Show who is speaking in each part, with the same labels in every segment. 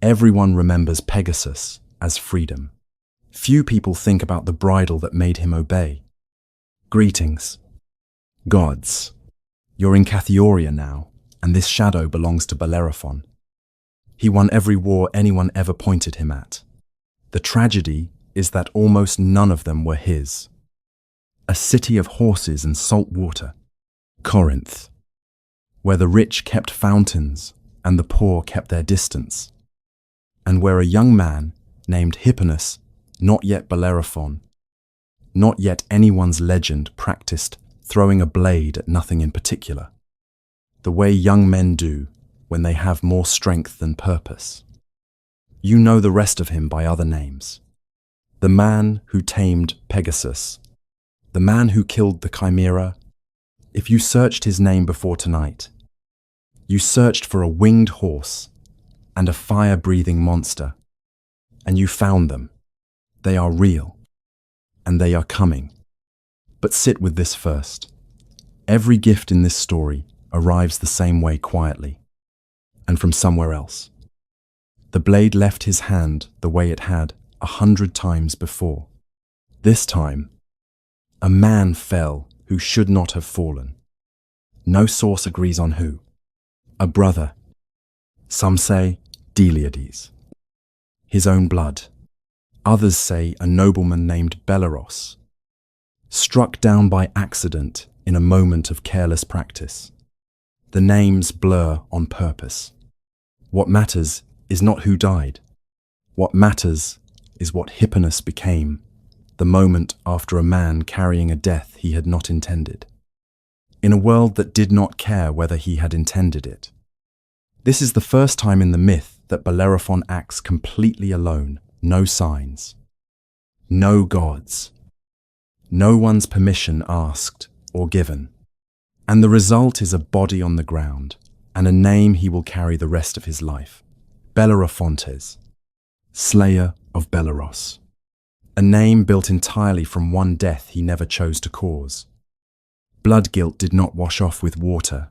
Speaker 1: Everyone remembers Pegasus as freedom. Few people think about the bridle that made him obey. Greetings, gods. You're in Catheoria now, and this shadow belongs to Bellerophon. He won every war anyone ever pointed him at. The tragedy is that almost none of them were his. A city of horses and salt water, Corinth, where the rich kept fountains and the poor kept their distance, and where a young man named Hipponus, not yet Bellerophon, not yet anyone's legend, practiced throwing a blade at nothing in particular, the way young men do when they have more strength than purpose. You know the rest of him by other names. The man who tamed Pegasus, the man who killed the Chimera. If you searched his name before tonight, you searched for a winged horse and a fire-breathing monster, and you found them. They are real, and they are coming. But sit with this first. Every gift in this story arrives the same way, quietly, and from somewhere else. The blade left his hand the way it had 100 times before. This time, a man fell who should not have fallen. No source agrees on who. A brother. Some say Iliad. His own blood. Others say a nobleman named Bellerophon, struck down by accident in a moment of careless practice. The names blur on purpose. What matters is not who died. What matters is what Hipponus became the moment after a man carrying a death he had not intended, in a world that did not care whether he had intended it. This is the first time in the myth that Bellerophon acts completely alone, no signs, no gods, no one's permission asked or given. And the result is a body on the ground and a name he will carry the rest of his life. Bellerophontes, slayer of Belleros. A name built entirely from one death he never chose to cause. Blood guilt did not wash off with water.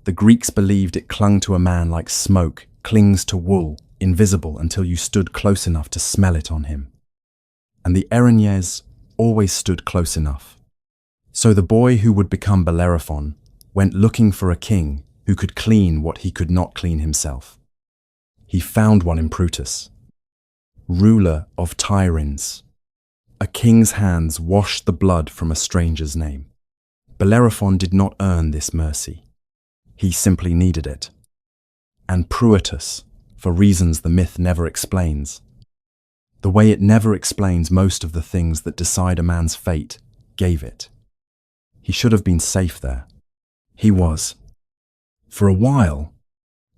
Speaker 1: The Greeks believed it clung to a man like smoke clings to wool, invisible until you stood close enough to smell it on him. And the Erinyes always stood close enough. So the boy who would become Bellerophon went looking for a king who could clean what he could not clean himself. He found one in Brutus, ruler of Tyrins. A king's hands washed the blood from a stranger's name. Bellerophon did not earn this mercy. He simply needed it. And Brutus, for reasons the myth never explains, the way it never explains most of the things that decide a man's fate, gave it. He should have been safe there. He was. For a while,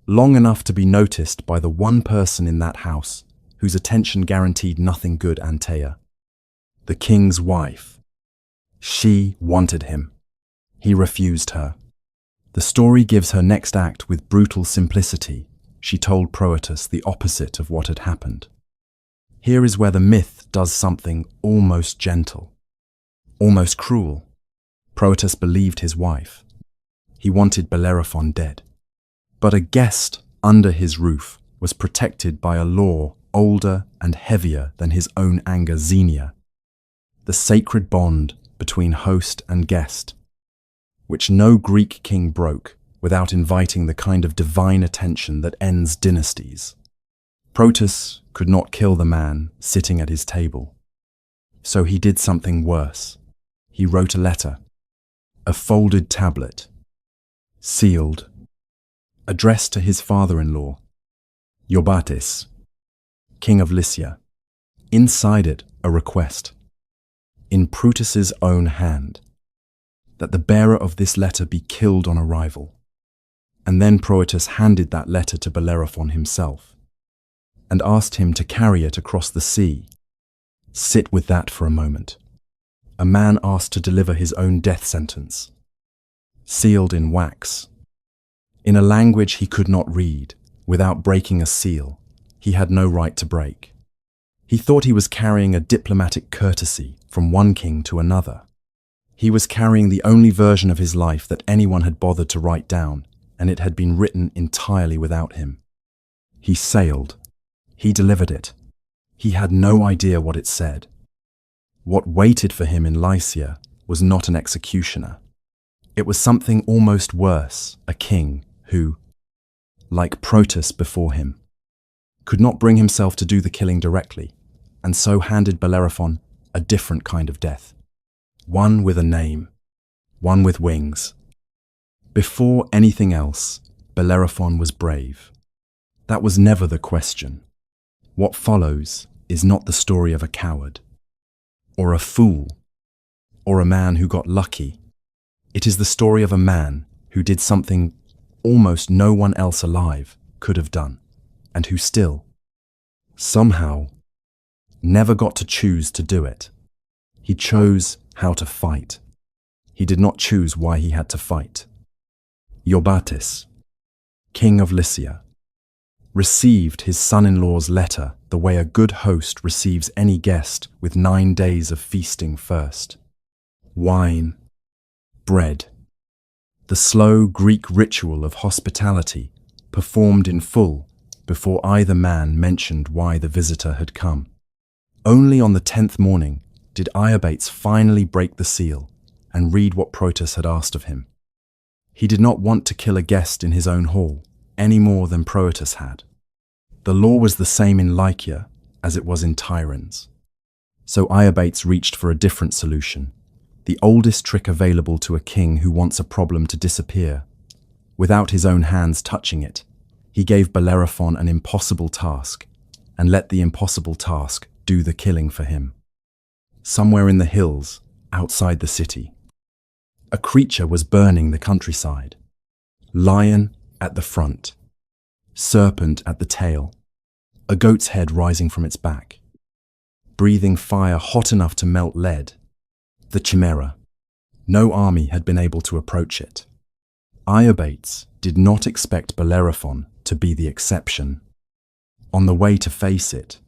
Speaker 1: long enough to be noticed by the one person in that house whose attention guaranteed nothing good, Antea, the king's wife. She wanted him. He refused her. The story gives her next act with brutal simplicity. She told Proetus the opposite of what had happened. Here is where the myth does something almost gentle, almost cruel. Proetus believed his wife. He wanted Bellerophon dead. But a guest under his roof was protected by a law older and heavier than his own anger, Xenia, the sacred bond between host and guest, which no Greek king broke without inviting the kind of divine attention that ends dynasties. Proetus could not kill the man sitting at his table. So he did something worse. He wrote a letter, a folded tablet, sealed, addressed to his father-in-law, Euripides, king of Lycia. Inside it, a request, in Brutus's own hand, that the bearer of this letter be killed on arrival. And then Proetus handed that letter to Bellerophon himself and asked him to carry it across the sea. Sit with that for a moment. A man asked to deliver his own death sentence, sealed in wax, in a language he could not read, without breaking a seal he had no right to break. He thought he was carrying a diplomatic courtesy from one king to another. He was carrying the only version of his life that anyone had bothered to write down, and it had been written entirely without him. He sailed, He delivered it. He had no idea what it said. What waited for him in Lycia was not an executioner. It was something almost worse, a king who, like Protus before him, could not bring himself to do the killing directly, and so handed Bellerophon a different kind of death. One with a name, one with wings. Before anything else, Bellerophon was brave. That was never the question. What follows is not the story of a coward, or a fool, or a man who got lucky. It is the story of a man who did something almost no one else alive could have done, and who still, somehow, never got to choose to do it. He chose how to fight. He did not choose why he had to fight. Euripides, king of Lycia, received his son-in-law's letter the way a good host receives any guest, with 9 days of feasting first. Wine, bread, the slow Greek ritual of hospitality performed in full before either man mentioned why the visitor had come. Only on the 10th morning did Iobates finally break the seal and read what Protus had asked of him. He did not want to kill a guest in his own hall, any more than Protus had. The law was the same in Lycia as it was in Tyrans. So Iobates reached for a different solution, the oldest trick available to a king who wants a problem to disappear. Without his own hands touching it, he gave Bellerophon an impossible task and let the impossible task do the killing for him. Somewhere in the hills, outside the city, a creature was burning the countryside. Lion at the front, serpent at the tail, a goat's head rising from its back, breathing fire hot enough to melt lead. The Chimera. No army had been able to approach it. Iobates did not expect Bellerophon to be the exception. On the way to face it,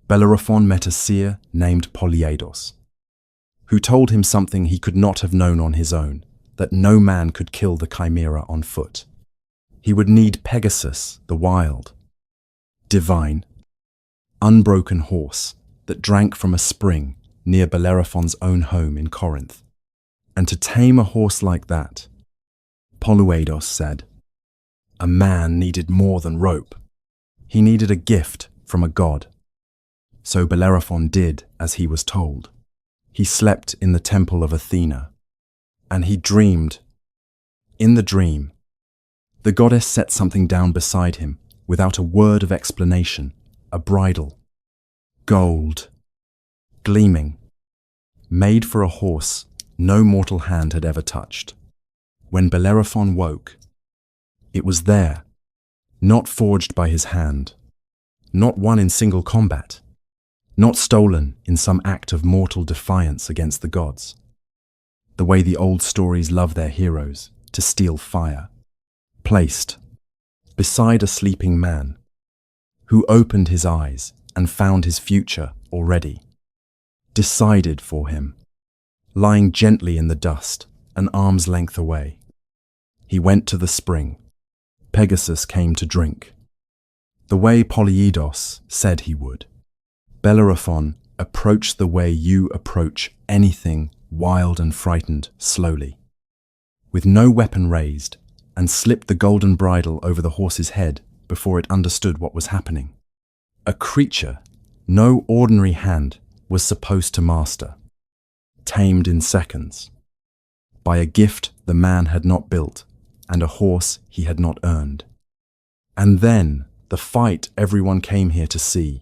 Speaker 1: Bellerophon met a seer named Polyidos, who told him something he could not have known on his own, that no man could kill the Chimera on foot. He would need Pegasus, the wild, divine, unbroken horse that drank from a spring near Bellerophon's own home in Corinth. And to tame a horse like that, Polyidos said, a man needed more than rope. He needed a gift from a god. So Bellerophon did as he was told. He slept in the temple of Athena, and he dreamed. In the dream, the goddess set something down beside him without a word of explanation, a bridle, gold, gleaming, made for a horse no mortal hand had ever touched. When Bellerophon woke, it was there, not forged by his hand, not won in single combat, not stolen in some act of mortal defiance against the gods, the way the old stories love their heroes to steal fire, placed beside a sleeping man who opened his eyes and found his future already, decided for him, lying gently in the dust, an arm's length away. He went to the spring. Pegasus came to drink, the way Polyidos said he would. Bellerophon approached the way you approach anything wild and frightened, slowly, with no weapon raised, and slipped the golden bridle over the horse's head before it understood what was happening. A creature no ordinary hand was supposed to master, tamed in seconds, by a gift the man had not built and a horse he had not earned. And then the fight everyone came here to see.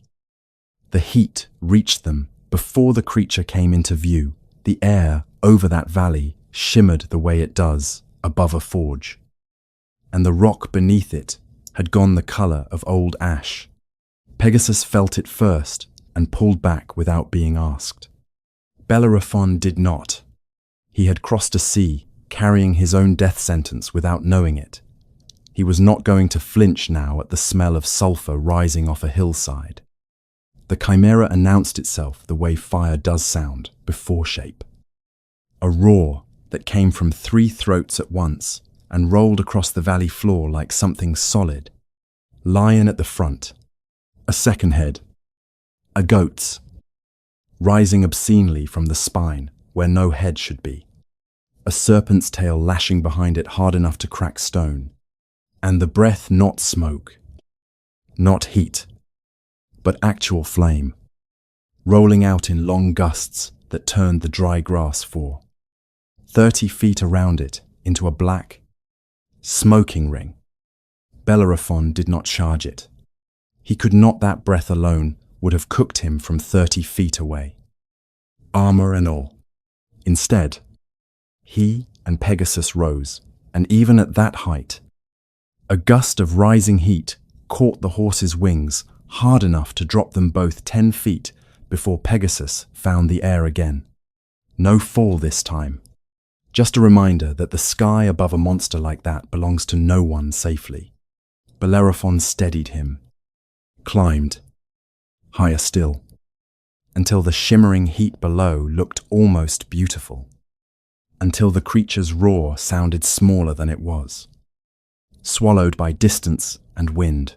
Speaker 1: The heat reached them before the creature came into view. The air over that valley shimmered the way it does above a forge, and the rock beneath it had gone the color of old ash. Pegasus felt it first and pulled back without being asked. Bellerophon did not. He had crossed a sea, carrying his own death sentence without knowing it. He was not going to flinch now at the smell of sulfur rising off a hillside. The Chimera announced itself the way fire does sound before shape. A roar that came from 3 throats at once and rolled across the valley floor like something solid. Lion at the front, A second head, a goat's, rising obscenely from the spine where no head should be. A serpent's tail lashing behind it hard enough to crack stone. And the breath not smoke, not heat, but actual flame, rolling out in long gusts that turned the dry grass 30 feet around it into a black, smoking ring. Bellerophon did not charge it. He could not. That breath alone would have cooked him from 30 feet away, armor and all. Instead, he and Pegasus rose, and even at that height, a gust of rising heat caught the horse's wings hard enough to drop them both 10 feet before Pegasus found the air again. No fall this time. Just a reminder that the sky above a monster like that belongs to no one safely. Bellerophon steadied him, climbed, higher still, until the shimmering heat below looked almost beautiful, until the creature's roar sounded smaller than it was. Swallowed by distance and wind,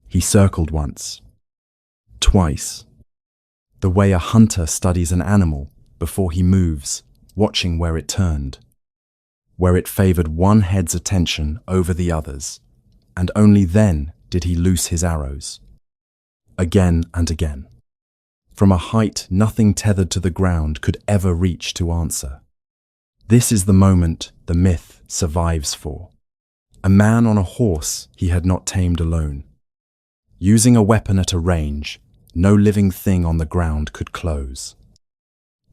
Speaker 1: he circled once, twice, the way a hunter studies an animal before he moves, watching where it turned, where it favored one head's attention over the others, and only then did he loose his arrows. Again and again, from a height nothing tethered to the ground could ever reach to answer. This is the moment the myth survives for. A man on a horse he had not tamed alone. Using a weapon at a range no living thing on the ground could close.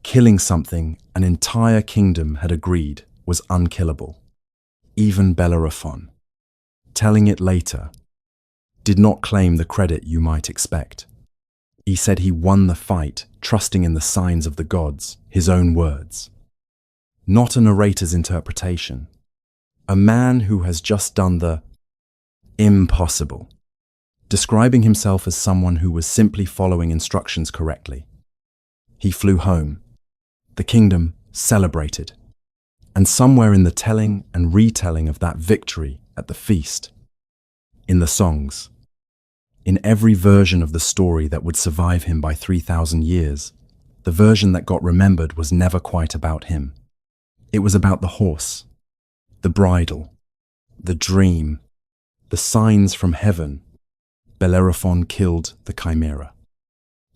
Speaker 1: Killing something an entire kingdom had agreed was unkillable. Even Bellerophon, telling it later, did not claim the credit you might expect. He said he won the fight, trusting in the signs of the gods, his own words. Not a narrator's interpretation. A man who has just done the impossible, describing himself as someone who was simply following instructions correctly. He flew home. The kingdom celebrated. And somewhere in the telling and retelling of that victory at the feast, in the songs, in every version of the story that would survive him by 3,000 years, the version that got remembered was never quite about him. It was about the horse, the bridle, the dream, the signs from heaven. Bellerophon killed the Chimera.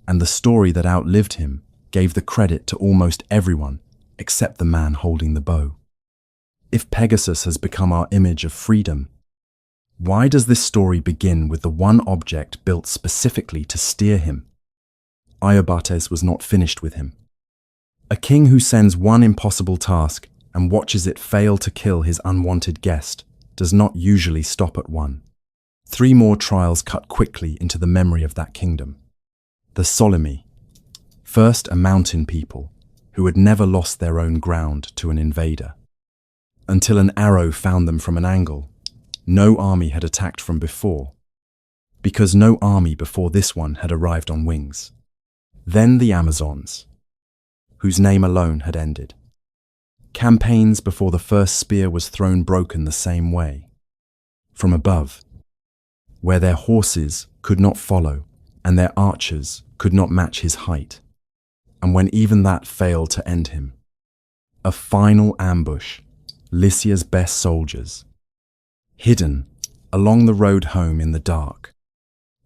Speaker 1: And the story that outlived him gave the credit to almost everyone except the man holding the bow. If Pegasus has become our image of freedom, why does this story begin with the one object built specifically to steer him? Euripides was not finished with him. A king who sends one impossible task and watches it fail to kill his unwanted guest does not usually stop at one. 3 more trials cut quickly into the memory of that kingdom. The Solymi, first a mountain people who had never lost their own ground to an invader. Until an arrow found them from an angle, no army had attacked from before, because no army before this one had arrived on wings. Then the Amazons, whose name alone had ended. Campaigns before the first spear was thrown broken the same way. From above, where their horses could not follow and their archers could not match his height, and when even that failed to end him. A final ambush, Lycia's best soldiers, hidden along the road home in the dark,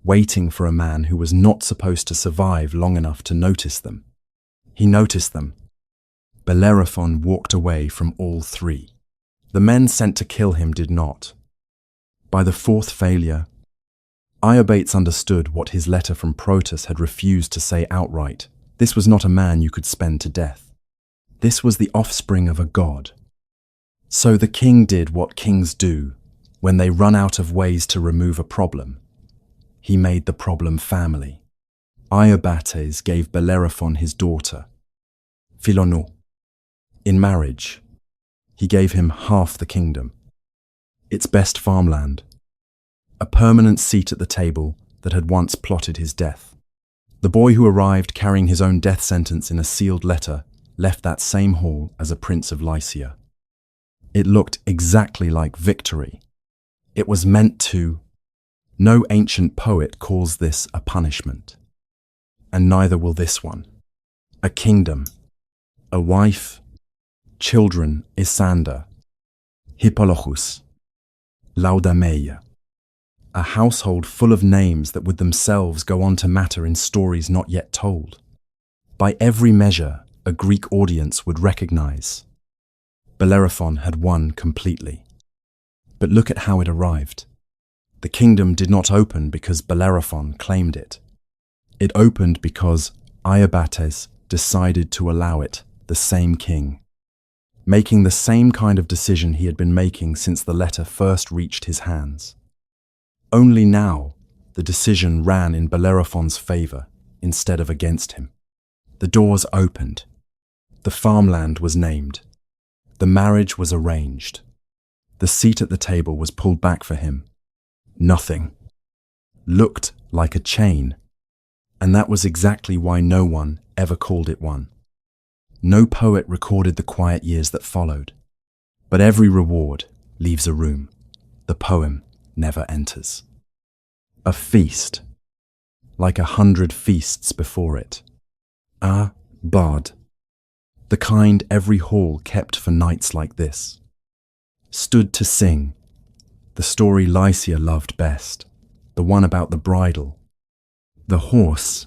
Speaker 1: waiting for a man who was not supposed to survive long enough to notice them. He noticed them. Bellerophon walked away from all 3. The men sent to kill him did not. By the 4th failure, Euripides understood what his letter from Protus had refused to say outright. This was not a man you could spend to death. This was the offspring of a god. So the king did what kings do when they run out of ways to remove a problem. He made the problem family. Euripides gave Bellerophon his daughter, Philonou. In marriage, he gave him half the kingdom, its best farmland, a permanent seat at the table that had once plotted his death. The boy who arrived carrying his own death sentence in a sealed letter left that same hall as a prince of Lycia. It looked exactly like victory. It was meant to No ancient poet calls this a punishment, and neither will this one. A kingdom, a wife, children, Isander, Hippolochus, Laudameia, a household full of names that would themselves go on to matter in stories not yet told. By every measure, a Greek audience would recognize Bellerophon had won completely. But look at how it arrived. The kingdom did not open because Bellerophon claimed it. It opened because Iobates decided to allow it, the same king, making the same kind of decision he had been making since the letter first reached his hands. Only now, the decision ran in Bellerophon's favor instead of against him. The doors opened. The farmland was named. The marriage was arranged. The seat at the table was pulled back for him. Nothing. Looked like a chain. And that was exactly why no one ever called it one. No poet recorded the quiet years that followed. But every reward leaves a room. The poem never enters. A feast, like 100 feasts before it. A bard, the kind every hall kept for nights like this, stood to sing, the story Lycia loved best, the one about the bridle, the horse,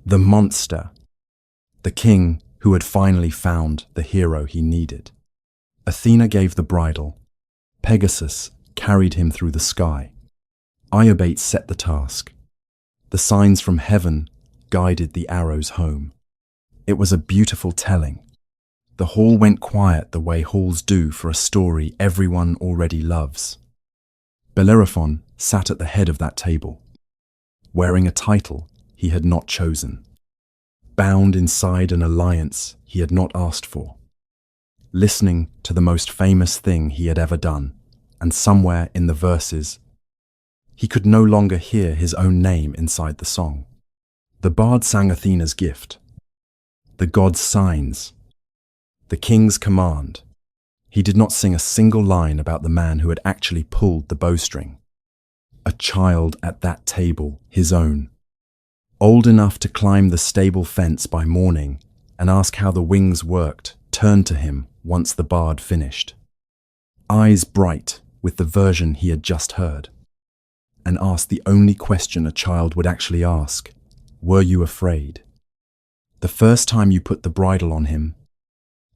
Speaker 1: the monster, the king who had finally found the hero he needed. Athena gave the bridle, Pegasus carried him through the sky. Iobates set the task. The signs from heaven guided the arrows home. It was a beautiful telling. The hall went quiet the way halls do for a story everyone already loves. Bellerophon sat at the head of that table, wearing a title he had not chosen, bound inside an alliance he had not asked for, listening to the most famous thing he had ever done, and somewhere in the verses, he could no longer hear his own name inside the song. The bard sang Athena's gift, the god's signs, the king's command. He did not sing a single line about the man who had actually pulled the bowstring. A child at that table, his own, old enough to climb the stable fence by morning and ask how the wings worked, turned to him once the bard finished, eyes bright with the version he had just heard, and asked the only question a child would actually ask: were you afraid? The first time you put the bridle on him,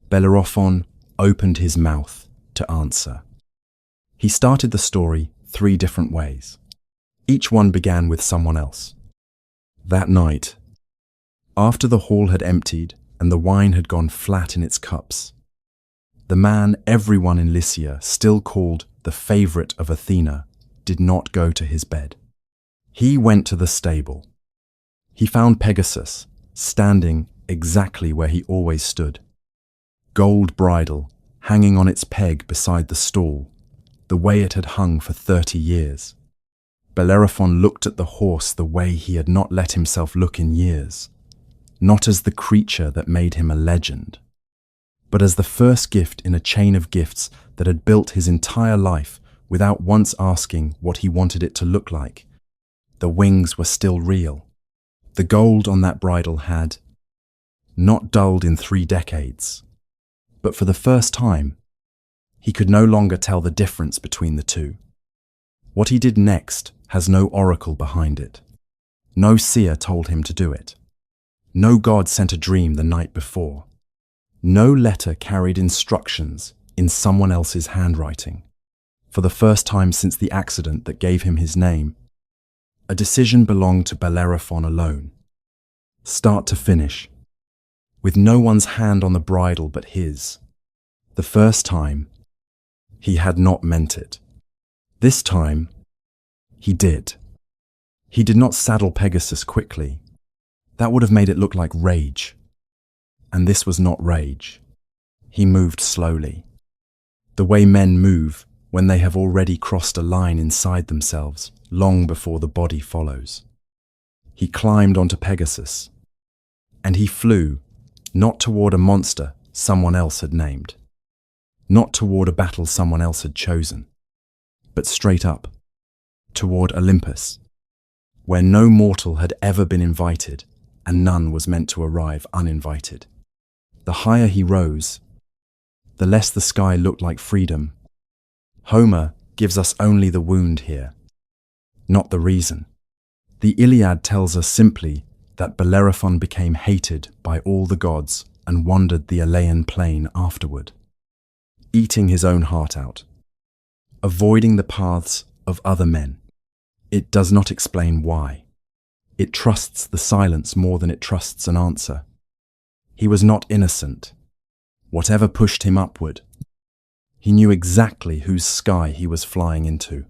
Speaker 1: Bellerophon opened his mouth to answer. He started the story 3 different ways. Each one began with someone else. That night, after the hall had emptied and the wine had gone flat in its cups, the man everyone in Lycia still called the favorite of Athena did not go to his bed. He went to the stable. He found Pegasus standing exactly where he always stood. Gold bridle hanging on its peg beside the stall, the way it had hung for 30 years. Bellerophon looked at the horse the way he had not let himself look in years, not as the creature that made him a legend, but as the first gift in a chain of gifts that had built his entire life without once asking what he wanted it to look like. The wings were still real. The gold on that bridle had not dulled in 3 decades, but for the first time, he could no longer tell the difference between the two. What he did next has no oracle behind it. No seer told him to do it. No god sent a dream the night before. No letter carried instructions in someone else's handwriting. For the first time since the accident that gave him his name, a decision belonged to Bellerophon alone, start to finish, with no one's hand on the bridle but his. The first time, he had not meant it. This time, he did. He did not saddle Pegasus quickly. That would have made it look like rage. And this was not rage. He moved slowly, the way men move when they have already crossed a line inside themselves, long before the body follows. He climbed onto Pegasus, and he flew, not toward a monster someone else had named, not toward a battle someone else had chosen, but straight up, toward Olympus, where no mortal had ever been invited and none was meant to arrive uninvited. The higher he rose, the less the sky looked like freedom. Homer gives us only the wound here, not the reason. The Iliad tells us simply that Bellerophon became hated by all the gods and wandered the Aleian plain afterward, eating his own heart out, avoiding the paths of other men. It does not explain why. It trusts the silence more than it trusts an answer. He was not innocent. Whatever pushed him upward, he knew exactly whose sky he was flying into.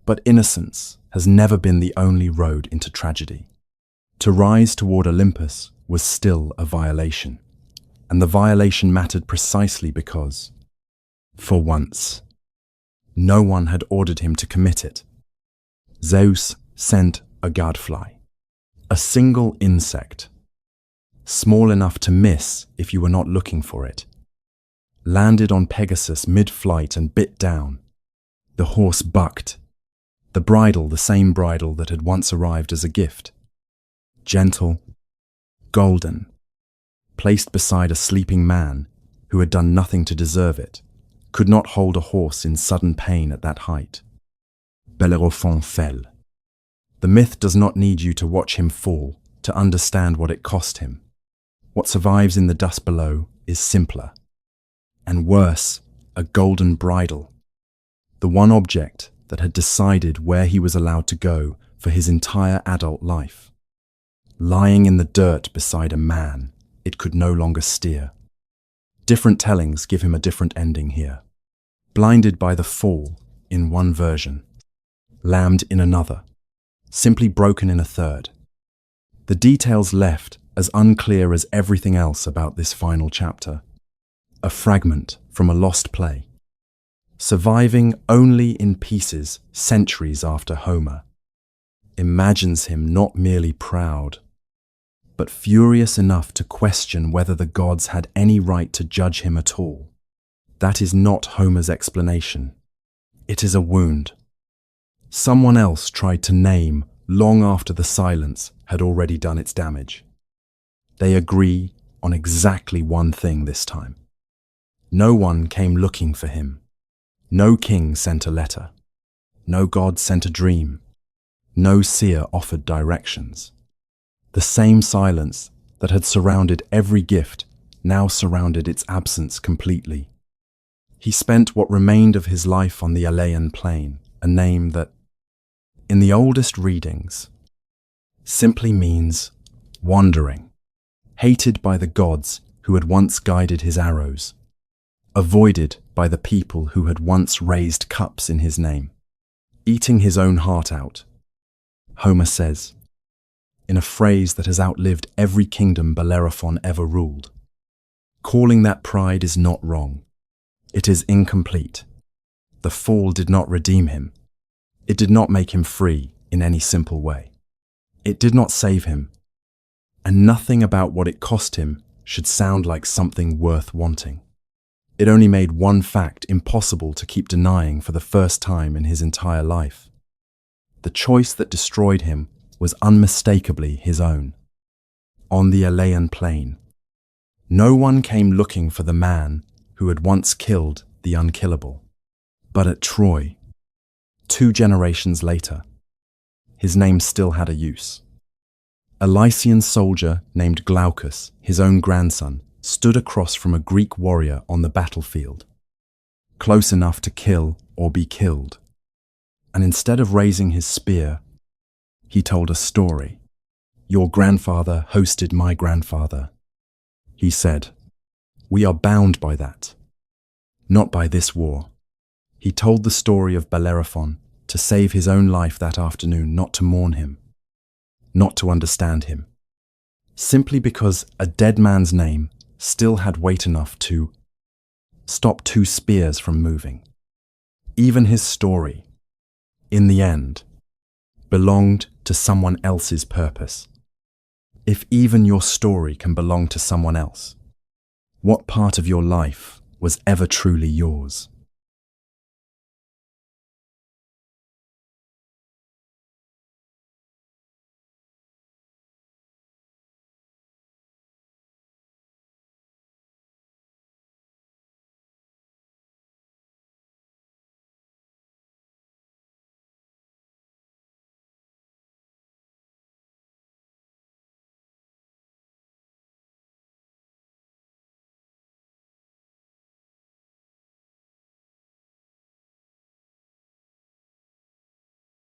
Speaker 1: But innocence has never been the only road into tragedy. To rise toward Olympus was still a violation, and the violation mattered precisely because, for once, no one had ordered him to commit it. Zeus sent a gadfly, a single insect, small enough to miss if you were not looking for it, landed on Pegasus mid-flight and bit down. The horse bucked, the bridle the same bridle that had once arrived as a gift, gentle, golden, placed beside a sleeping man who had done nothing to deserve it, could not hold a horse in sudden pain at that height. Bellerophon fell. The myth does not need you to watch him fall to understand what it cost him. What survives in the dust below is simpler, and worse, a golden bridle, the one object that had decided where he was allowed to go for his entire adult life. Lying in the dirt beside a man it could no longer steer. Different tellings give him a different ending here. Blinded by the fall in one version, lamed in another, simply broken in a third. The details left as unclear as everything else about this final chapter. A fragment from a lost play, surviving only in pieces centuries after Homer, imagines him not merely proud, but furious enough to question whether the gods had any right to judge him at all. That is not Homer's explanation. It is a wound. Someone else tried to name long after the silence had already done its damage. They agree on exactly one thing this time. No one came looking for him. No king sent a letter. No god sent a dream. No seer offered directions. The same silence that had surrounded every gift now surrounded its absence completely. He spent what remained of his life on the Aleian plain, a name that, in the oldest readings, simply means wandering, hated by the gods who had once guided his arrows, avoided by the people who had once raised cups in his name, eating his own heart out. Homer says, in a phrase that has outlived every kingdom Bellerophon ever ruled, calling that pride is not wrong. It is incomplete. The fall did not redeem him. It did not make him free in any simple way. It did not save him. And nothing about what it cost him should sound like something worth wanting. It only made one fact impossible to keep denying for the first time in his entire life. The choice that destroyed him was unmistakably his own. On the Aleian plain, no one came looking for the man who had once killed the unkillable. But at Troy, 2 generations later, his name still had a use. A Lycian soldier named Glaucus, his own grandson, stood across from a Greek warrior on the battlefield, close enough to kill or be killed. And instead of raising his spear, he told a story. Your grandfather hosted my grandfather. He said, we are bound by that, not by this war. He told the story of Bellerophon to save his own life that afternoon, not to mourn him, not to understand him, simply because a dead man's name still had weight enough to stop 2 spears from moving. Even his story, in the end, belonged to someone else's purpose. If even your story can belong to someone else, what part of your life was ever truly yours?